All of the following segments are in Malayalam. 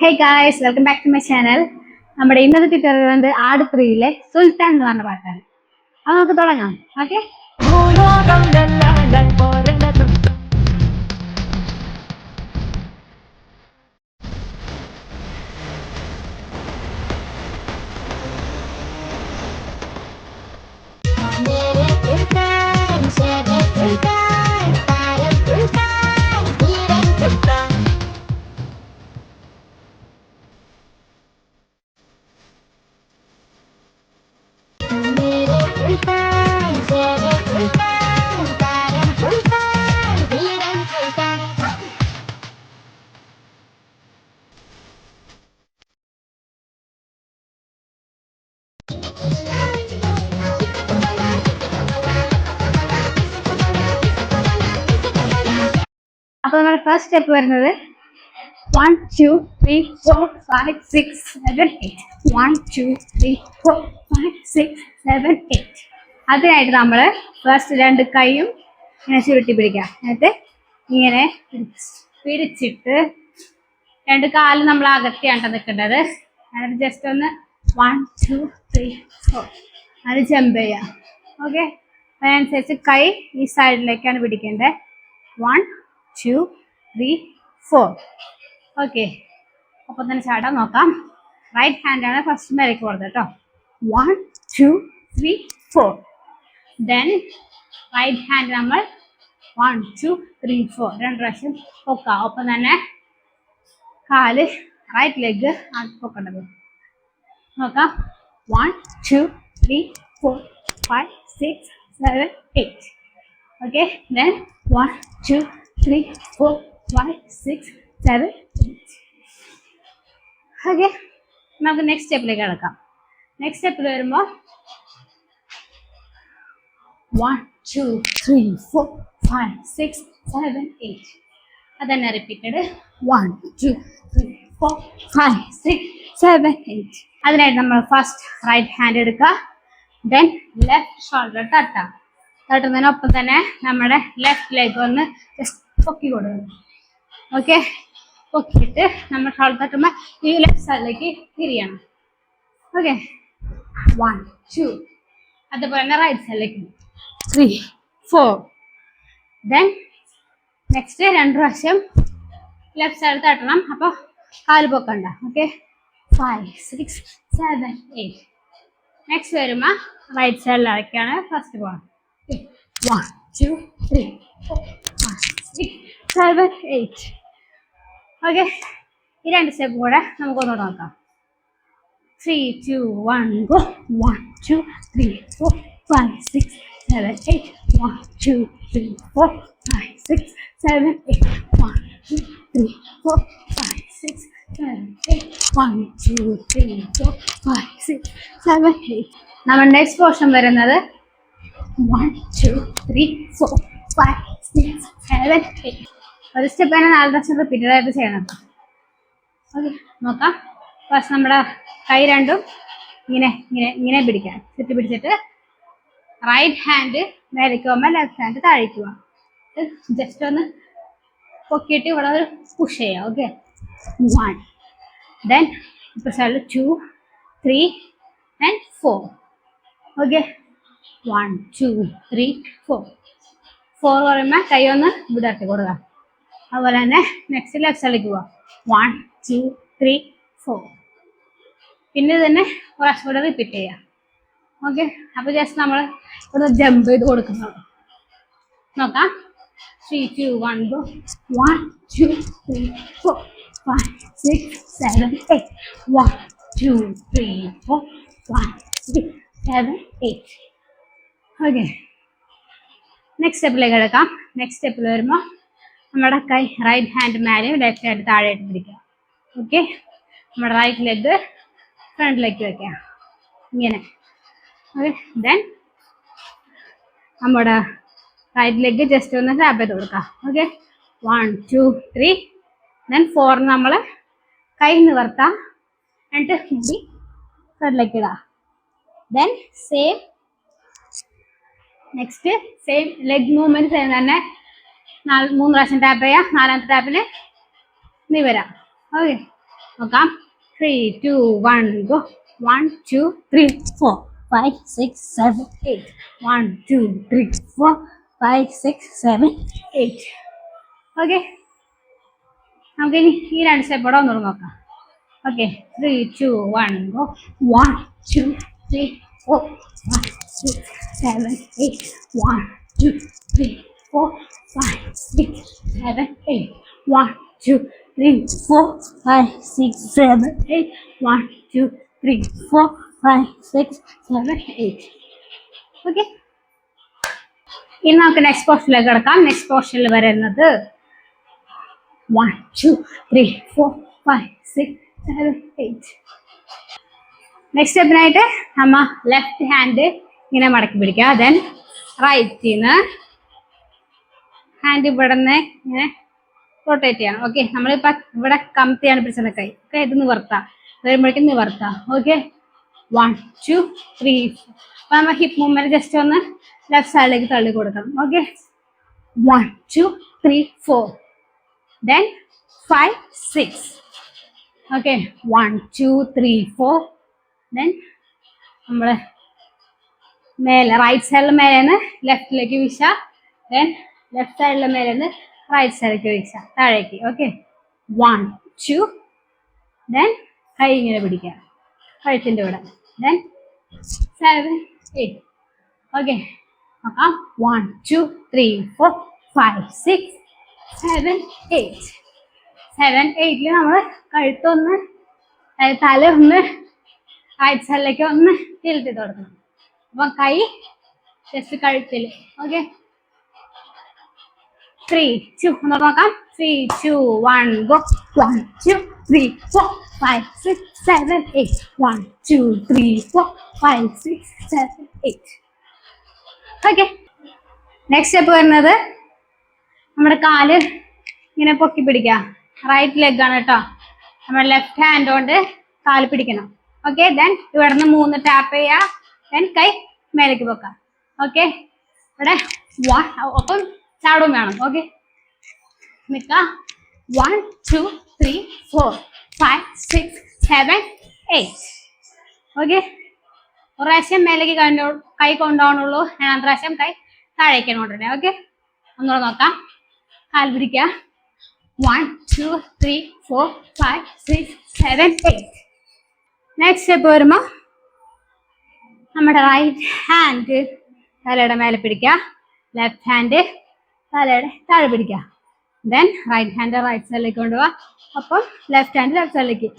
Hey guys, welcome back to my channel. നമ്മുടെ ഇന്നത്തെ ട്യൂട്ടോറിയൽ വന്നത് ആട് 3-ലെ സുൽത്താൻ എന്ന് പറഞ്ഞ പാട്ടാണ്. അത് നമുക്ക് തുടങ്ങാം. ഓക്കെ, അപ്പൊ നമ്മുടെ ഫസ്റ്റ് സ്റ്റെപ്പ് വരുന്നത് 1 2 3 4 5 6 7 8 1 2 3 4 5 6 7 8. അതിനായിട്ട് നമ്മൾ ഫസ്റ്റ് രണ്ട് കൈയും ഇങ്ങനെ ചുരുട്ടി പിടിക്കാം. എന്നിട്ട് ഇങ്ങനെ പിടിച്ചിട്ട് രണ്ട് കാലും നമ്മൾ അകത്തിയാണ് നിൽക്കേണ്ടത്. എന്നിട്ട് ജസ്റ്റ് ഒന്ന് 1 2 3 4 അത് ജമ്പ് ചെയ്യാം. ഓക്കെ, അതിനനുസരിച്ച് കൈ ഈ സൈഡിലേക്കാണ് പിടിക്കേണ്ടത്. 1 2 3 4. ഓക്കെ, അപ്പം തന്നെ ചാടാൻ നോക്കാം. റൈറ്റ് ഹാൻഡാണ് ഫസ്റ്റ് മേലേക്ക് പോകുന്നത് കേട്ടോ. 1 2 3 4. ദെൻ റൈറ്റ് ഹാൻഡ് നമ്മൾ 1 2 3 4 രണ്ട് പ്രാവശ്യം പൊക്കാം. ഒപ്പം തന്നെ കാല് റൈറ്റ് ലെഗ് പൊക്കേണ്ടത് നോക്കാം. 1 2 3 4 5 6 7 8. Okay, then 1 2 3 4 5 6 7 8. ഓക്കെ, നമുക്ക് നെക്സ്റ്റ് സ്റ്റെപ്പിലേക്ക് കിടക്കാം. നെക്സ്റ്റ് സ്റ്റെപ്പിൽ വരുമ്പോൾ 1 2 3 4 5 6 7 8. അതന്നെ റിപ്പീറ്റഡ് 1 2 3 4 5 6 7 8. അതിനായിട്ട് നമ്മൾ ഫസ്റ്റ് റൈറ്റ് ഹാൻഡ് എടുക്കുക. ദെൻ ലെഫ്റ്റ് ഷോൾഡർ തട്ടാം. തട്ടുന്നതിനൊപ്പം തന്നെ നമ്മുടെ ലെഫ്റ്റ് ലെഗ് ഒന്ന് ജസ്റ്റ് പൊക്കി കൊടുക്കണം. ഓക്കെ, പൊക്കിയിട്ട് നമ്മൾ ഷോൾഡർ തട്ടുമ്പോൾ ഈ ലെഫ്റ്റ് സൈഡിലേക്ക് തിരിയണം. ഓക്കെ, 1 2. അതുപോലെ തന്നെ റൈറ്റ് സൈഡിലേക്ക് 3 4. ദെൻ നെക്സ്റ്റ് രണ്ട് പ്രാവശ്യം ലെഫ്റ്റ് സൈഡ് തട്ടണം. അപ്പോൾ കാല് പൊക്കണ്ട. ഓക്കെ, 5 6 7 8. നെക്സ്റ്റ് വരുമ്പോൾ റൈറ്റ് സൈഡിലേക്കാണ് ഫസ്റ്റ് പോകണം. 1 2 3 4 5 6 7 8. ഓക്കെ, ഈ രണ്ട് സ്റ്റെപ്പ് കൂടെ നമുക്കൊന്നുകൂടെ നോക്കാം. 3 2 1 go. 1 2 3 4 5 6 7 8. 1 2 3 4 5 6 7 8. 1 2 3 4 5 6 7 8. 1 2 3 4 5 6 7 8. നമ്മുടെ നെക്സ്റ്റ് പോർഷൻ വരുന്നത് 1 2 3 4 5 6 7 8. ഒരു സ്റ്റെപ്പ് തന്നെ 4 പ്രാവശ്യം റിപ്പീറ്റഡ് ആയിട്ട് ചെയ്യണം. ഓക്കെ, നോക്കാം. ഫസ്റ്റ് നമ്മുടെ കൈ രണ്ടും ഇങ്ങനെ ഇങ്ങനെ ഇങ്ങനെ പിടിക്കാം. ചുറ്റി പിടിച്ചിട്ട് റൈറ്റ് ഹാൻഡ് മേലേക്ക് പോകുമ്പോൾ ലെഫ്റ്റ് ഹാൻഡ് താഴേക്ക് പോകാം. ജസ്റ്റ് ഒന്ന് പൊക്കിയിട്ട് ഇവിടെ ഒരു പുഷ് ചെയ്യാം. ഓക്കെ, 1. ദെൻ ഇപ്പോൾ സൈഡിൽ 2 3 ആൻഡ് 4. ഓക്കെ, 1 2 3 4. 4 പറയുമ്പോൾ കൈ ഒന്ന് വിടർത്തി കൊടുക്കുക. അതുപോലെ തന്നെ നെക്സ്റ്റ് ലെഫ്റ്റ് സൈഡിലേക്ക് പോവാം. 1 2 3 4. പിന്നെ തന്നെ പ്രാവശ്യം കൂടെ റിപ്പീറ്റ് ചെയ്യാം. ഓക്കെ, അപ്പോൾ ജസ്റ്റ് നമ്മൾ ഇവിടെ ജമ്പ് ചെയ്ത് കൊടുക്കുന്നത് നോക്കാം. 3 2 1 go. 1 2 3 4 5 6 7 8. 1 2 3 4 5 6 7 8. ഓക്കെ, നെക്സ്റ്റ് സ്റ്റെപ്പിലേക്ക് എടുക്കാം. നെക്സ്റ്റ് സ്റ്റെപ്പിൽ വരുമ്പോൾ നമ്മുടെ കൈ റൈറ്റ് ഹാൻഡ് മേലെയും ലെഫ്റ്റ് ഹാൻഡ് താഴെയായിട്ട് പിടിക്കുക. ഓക്കെ, നമ്മുടെ റൈറ്റ് ലെഗ് ഫ്രണ്ടിലേക്ക് വയ്ക്കുക ഇങ്ങനെ. ഓക്കെ, ദെൻ നമ്മുടെ റൈറ്റ് ലെഗ് ജസ്റ്റ് ഒന്ന് ടാപ്പ് ചെയ്ത് കൊടുക്കുക. ഓക്കെ, 1 2 3. ദെൻ 4 നമ്മൾ കൈ നിവർത്താം. എന്നിട്ട് മുടി ഫ്രണ്ടിലേക്ക് ഇടുക. Then same next same leg movement same തന്നെ 3 പ്രാവശ്യം ടാപ്പ് ചെയ്യാം. 4ാമത്തെ ടാപ്പിൽ നിവരാം. ഓക്കെ, നോക്കാം. 3, 2, 1 go. 1, 2, 3, 4, 5, 6, 7, 8. 1, 2, 3, 4, 5, 6, 7, 8. ഓക്കെ, നമുക്ക് ഇനി ഈ രണ്ട് സ്റ്റെപ്പ് കൂടെ ഒന്നുകൂടെ നോക്കാം. Okay, 3, 2, 1 go. 1, 2, 3, 4, 5, 6, 7, 8. 1, 2, 3, 4, 5, 6, 7, 8. 1, 2, 3, 4, 5, 6, 7, 8. 1, 2, 3, 4, 5, 6, 7, 8. ഓക്കെ, ഇനി നമുക്ക് നെക്സ്റ്റ് പോർഷനിലേക്ക് കിടക്കാം. നെക്സ്റ്റ് പോർഷനിൽ വരുന്നത് 1, 2, 3, 4, 5, 6, 7, 8. നെക്സ്റ്റ് സ്റ്റെപ്പിനായിട്ട് നമ്മ ലെഫ്റ്റ് ഹാൻഡ് ഇങ്ങനെ മടക്കി പിടിക്കുക. ദെൻ റൈറ്റിന്ന് ഹാൻഡ് ഇവിടെ നിന്ന് ഇങ്ങനെ റൊട്ടേറ്റ് ചെയ്യണം. ഓക്കെ, നമ്മളിപ്പോൾ ഇവിടെ കമത്തിയാണ് പിടിച്ചത് കൈ. ഓക്കെ, ഇത് നിവർത്താം, വരുമ്പോഴേക്കും നിവർത്താം. ഓക്കെ, 1, 2, 3, 4. അപ്പോൾ നമ്മൾ ഹിപ്പ് മൂവ്മെന്റ് ജസ്റ്റ് ഒന്ന് ലെഫ്റ്റ് സൈഡിലേക്ക് തള്ളി കൊടുക്കണം. ഓക്കെ, 1, 2, 3, 4. Then 5, 6. Okay, 1, 2, 3, 4. Then നമ്മൾ മേലെ റൈറ്റ് സൈഡിലെ മേലേന്ന് ലെഫ്റ്റിലേക്ക് വീശ. ദെൻ ലെഫ്റ്റ് സൈഡിലെ മേലേന്ന് റൈറ്റ് സൈഡിലേക്ക് വീശ, താഴേക്ക്. ഓക്കെ, 1, 2. ദെൻ കൈ ഇങ്ങനെ പിടിക്കുക കഴുത്തിൻ്റെ ഇവിടെ. ദെൻ 7, 8. ഓക്കെ, നോക്കാം. 1, 2, 3, 4, 5, 6, 7, 8. 7, 8 നമ്മൾ കഴുത്തൊന്ന് തല ഒന്ന് റൈറ്റ് സൈഡിലേക്ക് ഒന്ന് തിരിച്ച് കൊടുക്കണം. അപ്പം കൈ ജസ്റ്റ് കഴുത്തിൽ. ഓക്കെ, 3, 2 ഒന്ന് നോക്കാം. 3, 2, 1 go. 1, 2, 3, 4, 5, 6, 7, 8. 1, 2, 3, 4, 5, 6, 7, 8. ഓക്കെ, നെക്സ്റ്റ് സ്റ്റെപ്പ് വരുന്നത് നമ്മുടെ കാല് ഇങ്ങനെ പൊക്കി പിടിക്കുക. റൈറ്റ് ലെഗ് ആണ് കേട്ടോ. നമ്മൾ ലെഫ്റ്റ് ഹാൻഡ് കൊണ്ട് കാല് പിടിക്കണം. ഓക്കെ, ദെൻ ഇവിടെ നിന്ന് 3 ടാപ്പ് ചെയ്യുക. ദെൻ കൈ മേലേക്ക് വെക്കാം. ഓക്കെ, ഇവിടെ ഒപ്പം ചാടും വേണം. ഓക്കെ, നിൽക്കുക. 1, 2, 3, 4, 5, 6, 7, 8. ഓക്കെ, ഒരു പ്രാവശ്യം മേലേക്ക് കൈ കൊണ്ടുപോകണുള്ളൂ. രണ്ടാം പ്രാവശ്യം കൈ താഴേക്കാണ് കൊണ്ടുവരണേ. ഓക്കെ, ഒന്നുകൂടെ നോക്കാം. കാൽ പിടിക്കുക. 1, 2, 3, 4, 5, 6, 7, 8. നെക്സ്റ്റ് സ്റ്റെപ്പ് വരുമ്പോൾ നമ്മുടെ റൈറ്റ് ഹാൻഡ് തലയുടെ മേലെ പിടിക്കുക. ലെഫ്റ്റ് ഹാൻഡ് തലയുടെ താഴെ പിടിക്കുക. ദെൻ റൈറ്റ് ഹാൻഡ് റൈറ്റ് സൈഡിലേക്ക് കൊണ്ടുപോവുക. അപ്പം ലെഫ്റ്റ് ഹാൻഡ് ലെഫ്റ്റ് സൈഡിലേക്ക്.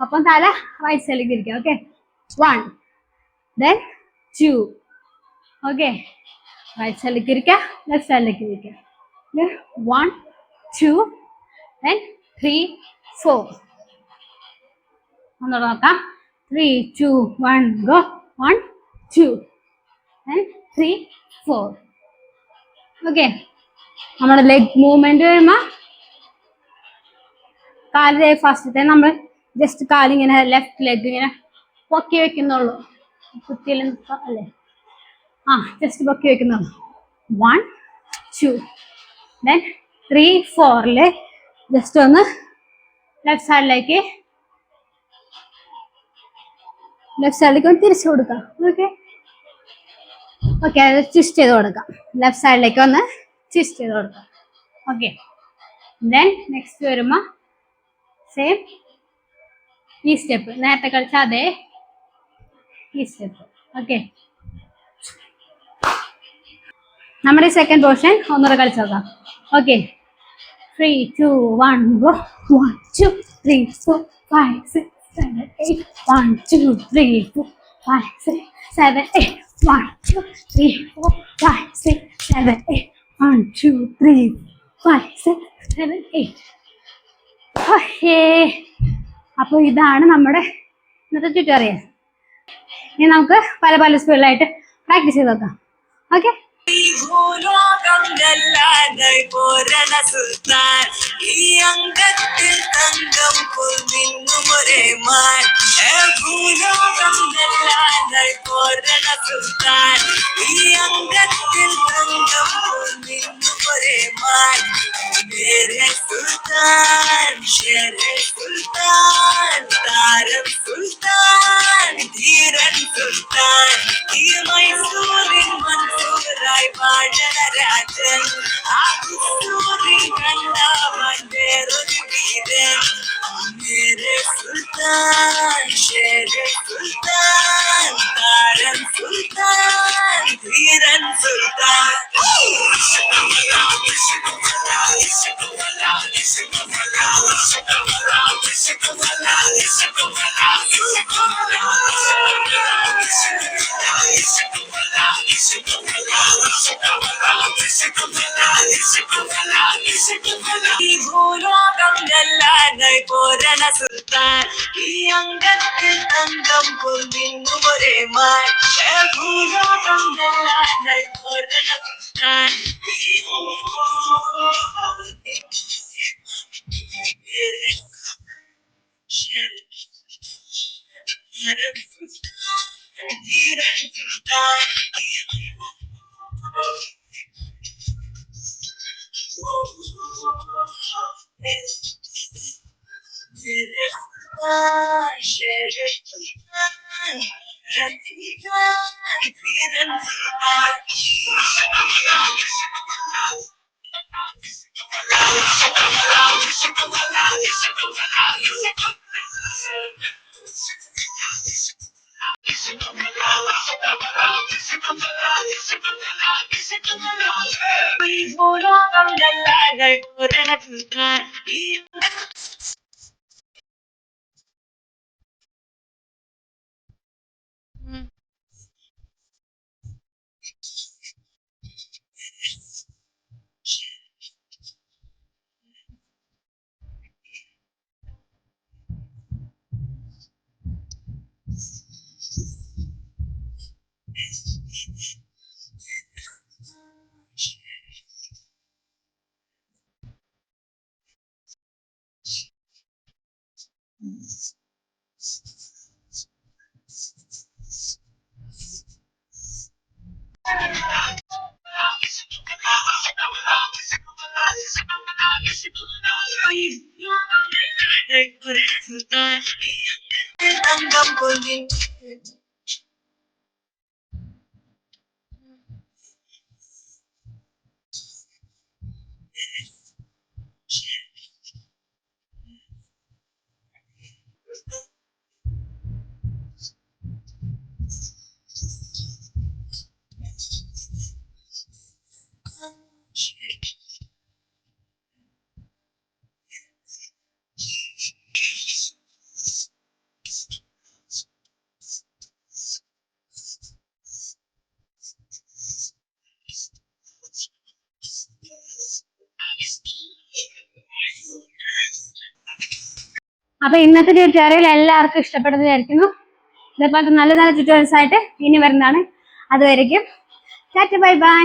അപ്പം തല റൈറ്റ് സൈഡിലേക്ക് ഇരിക്കുക. Okay, 1, then 2. ഓക്കെ, റൈറ്റ് സൈഡിലേക്ക് ഇരിക്കുക, ലെഫ്റ്റ് സൈഡിലേക്ക് ഇരിക്കുക. 1, 2, then 3, 4. ഒന്നുകൂടെ നോക്കാം. 3, 2, 1 go. 1, 2, then 3, 4. ഓക്കെ, നമ്മുടെ ലെഗ് മൂവ്മെന്റ് വരുമ്പോൾ കാല് ഫസ്റ്റത്തെ നമ്മൾ ജസ്റ്റ് കാലിങ്ങനെ ലെഫ്റ്റ് ലെഗ് ഇങ്ങനെ പൊക്കി വെക്കുന്നുള്ളൂ. കുത്തിയിൽ അല്ലേ? ജസ്റ്റ് പൊക്കി വെക്കുന്നുള്ളൂ. 1, 2, then 3, 4 ജസ്റ്റ് ഒന്ന് ലെഫ്റ്റ് സൈഡിലേക്ക് ഒന്ന് തിരിച്ചു കൊടുക്കാം. ഓക്കെ, ഓക്കെ, അത് ട്വിസ്റ്റ് ചെയ്ത് കൊടുക്കാം. ലെഫ്റ്റ് സൈഡിലേക്ക് ഒന്ന് ട്വിസ്റ്റ് ചെയ്ത് കൊടുക്കാം. ഓക്കെ, ദെൻ നെക്സ്റ്റ് വരുമ്പോൾ സെയിം ഈ സ്റ്റെപ്പ് നേരത്തെ കളിച്ച അതേ ഈ സ്റ്റെപ്പ്. ഓക്കെ, നമ്മുടെ സെക്കൻഡ് പോർഷൻ ഒന്നുകൂടെ കളിച്ചു നോക്കാം. Okay, 3, 2, 1 go. 1, 2, 3, 4, 5, 6, 7, 8. 1, 2, 3, 4, 5, 6, 7, 8. 1, 2, 3, 4, 5, 6, 7, 8. 1, 2, 3, 5, 6, 7, 8. ഓക്കേ, അപ്പോൾ ഇതാണ് നമ്മുടെ ഇന്നത്തെ ട്യൂട്ടോറിയൽ. ഇനി നമുക്ക് പല പല സ്പീഡിലായിട്ട് പ്രാക്ടീസ് ചെയ്ത് നോക്കാം. ഓക്കെ, ഭൂലോകം നെല്ലാനായി പോരണ സുൽത്താൻ, ഈ അംഗത്തിൽ തങ്കം പൊന്നിന്നുമൊരേ മാൻ. ഭൂലോകം നെല്ലാനായി പോരണ സുൽത്താൻ, ഈ അംഗത്തിൽ തങ്കം പൊന്നിന്നുമൊരേ മാൻ. മേരെ സുൽത്താൻ, ഷേരെ സുൽത്താൻ, സുൽത്താൻ ഷേർ സുൽത്താൻ താരൻ സുൽത്താൻ ധീരൻ സുൽത്താൻ ഈ ഭൂലോകം വെല്ലാനായി പോരണ സുൽത്താൻ ഈ അംഗത്തിൽ തങ്കം പൊന്നിങ്ങും ഒരേ മാൻ ഭൂലോകം വെല്ലാനായി പോരണ സുൽത്താൻ ഭൂലോകം വെല്ലാനായി പോരണ സുൽത്താൻ തങ്കം പൊന്നിൻ അപ്പൊ ഇന്നത്തെ ട്യൂട്ടോറിയൽ എല്ലാവർക്കും ഇഷ്ടപ്പെട്ടെന്ന് വിചാരിക്കുന്നു. ഇതേപോലത്തെ നല്ല നല്ല ട്യൂട്ടോറിയൽസ് ആയിട്ട് ഇനി വരുന്നതാണ്. അതുവരേക്കും ടാറ്റ ബൈ ബൈ.